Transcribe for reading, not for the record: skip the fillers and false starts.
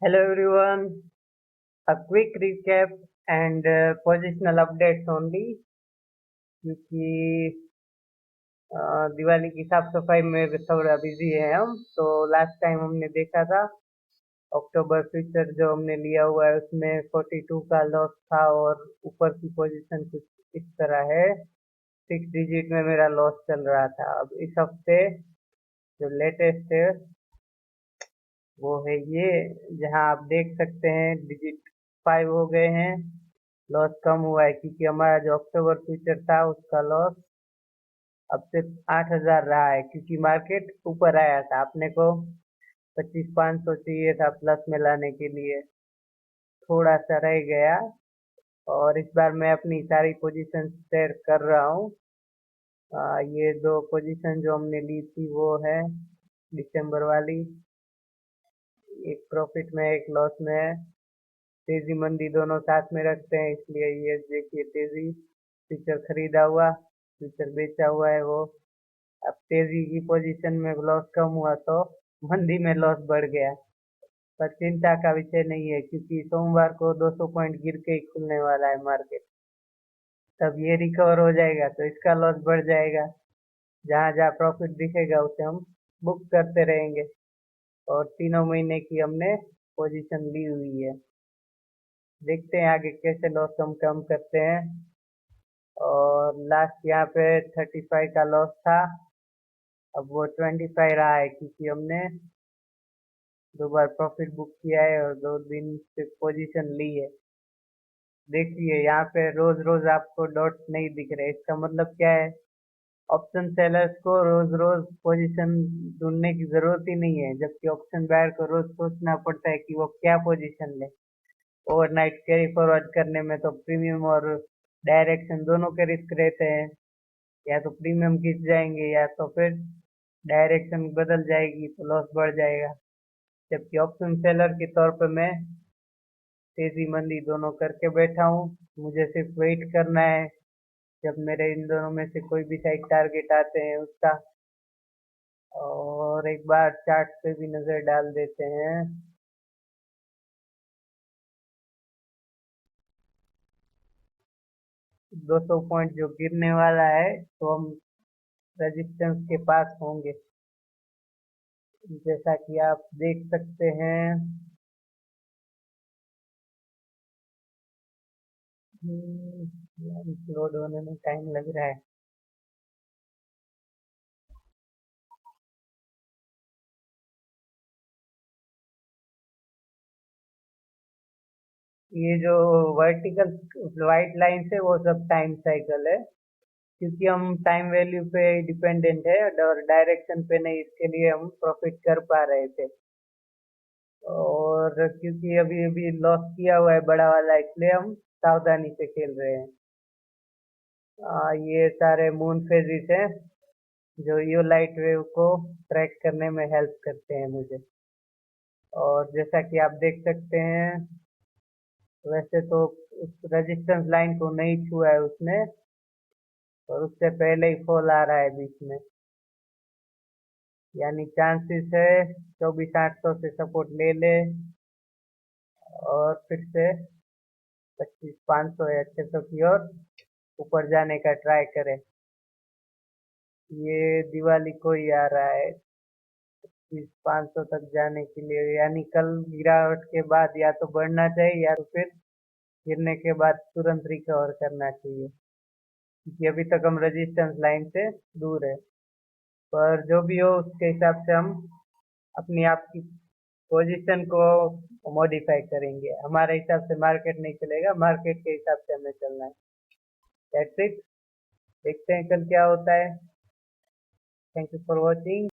Hello everyone, a quick recap and positional updates only क्योंकि दिवाली की साफ सफाई में थोड़ा बिजी है हम। तो लास्ट टाइम हमने देखा था अक्टूबर फ्यूचर जो हमने लिया हुआ है उसमें 42 का लॉस था और ऊपर की पोजीशन कुछ इस तरह है। 6 डिजिट में मेरा लॉस चल रहा था। अब इस हफ्ते जो लेटेस्ट है वो है ये, जहाँ आप देख सकते हैं डिजिट 5 हो गए हैं। लॉस कम हुआ है क्योंकि हमारा जो अक्टूबर फ्यूचर था उसका लॉस अब सिर्फ 8,000 रहा है क्योंकि मार्केट ऊपर आया था। अपने को 25,500 चाहिए था प्लस में लाने के लिए, थोड़ा सा रह गया। और इस बार मैं अपनी सारी पोजीशन शेयर कर रहा हूँ। ये दो पोजीशन जो हमने ली थी वो है दिसंबर वाली, एक प्रॉफिट में एक लॉस में है। तेजी मंदी दोनों साथ में रखते हैं, इसलिए ये देखिए तेजी फ्यूचर खरीदा हुआ, फ्यूचर बेचा हुआ है वो। अब तेजी की पोजीशन में लॉस कम हुआ तो मंदी में लॉस बढ़ गया, पर चिंता का विषय नहीं है क्योंकि सोमवार को 200 पॉइंट गिर के ही खुलने वाला है मार्केट। तब ये रिकवर हो जाएगा तो इसका लॉस बढ़ जाएगा। जहां जहां प्रॉफिट दिखेगा उसे हम बुक करते रहेंगे। और 3 महीने की हमने पोजीशन ली हुई है। देखते हैं आगे कैसे लॉस हम कम करते हैं। और लास्ट यहाँ पे 35 का लॉस था, अब वो 25 रहा है क्योंकि हमने 2 बार प्रॉफिट बुक किया है और 2 दिन से पोजीशन ली है। देखिए यहाँ पे रोज रोज आपको डॉट नहीं दिख रहे, इसका मतलब क्या है? ऑप्शन सेलर्स को रोज रोज पोजीशन ढूंढने की जरूरत ही नहीं है, जबकि ऑप्शन बायर को रोज सोचना पड़ता है कि वो क्या पोजीशन ले। ओवरनाइट कैरी फॉरवर्ड करने में तो प्रीमियम और डायरेक्शन दोनों के रिस्क रहते हैं। या तो प्रीमियम खींच जाएंगे या तो फिर डायरेक्शन बदल जाएगी तो लॉस बढ़ जाएगा। जबकि ऑप्शन सेलर के तौर पे मैं तेजी मंदी दोनों करके बैठा हूँ। मुझे सिर्फ वेट करना है जब मेरे इन दोनों में से कोई भी साइड टारगेट आते हैं उसका। और एक बार चार्ट पे भी नजर डाल देते हैं। 200 पॉइंट जो गिरने वाला है तो हम रेजिस्टेंस के पास होंगे, जैसा कि आप देख सकते हैं। लोड होने में टाइम लग रहा है। ये जो वर्टिकल वाइट लाइन है वो सब टाइम साइकिल है, क्योंकि हम टाइम वैल्यू पे डिपेंडेंट है और डायरेक्शन पे नहीं, इसके लिए हम प्रॉफिट कर पा रहे थे। और क्योंकि अभी अभी लॉस किया हुआ है बड़ा वाला, इसलिए हम सावधानी से खेल रहे हैं। ये सारे मून फेजिस हैं जो यो लाइट वेव को ट्रैक करने में हेल्प करते हैं मुझे। और जैसा कि आप देख सकते हैं, वैसे तो उस रेजिस्टेंस लाइन को नहीं छुआ है उसने, और उससे पहले ही फॉल आ रहा है बीच में। यानी चांसेस है 24,800 से सपोर्ट ले ले और फिर से 25,500 या 600 की ओर ऊपर जाने का ट्राई करें। ये दिवाली को ही आ रहा है 25,500 तक जाने के लिए। यानी कल गिरावट के बाद या तो बढ़ना चाहिए या तो फिर गिरने के बाद तुरंत रिकवर करना चाहिए, क्योंकि अभी तक हम रेजिस्टेंस लाइन से दूर है। पर जो भी हो उसके हिसाब से हम अपनी आप की पोजीशन को मॉडिफाई करेंगे। हमारे हिसाब से मार्केट नहीं चलेगा, मार्केट के हिसाब से हमें चलना है। That's it. देखते हैं कल क्या होता है। Thank you for watching.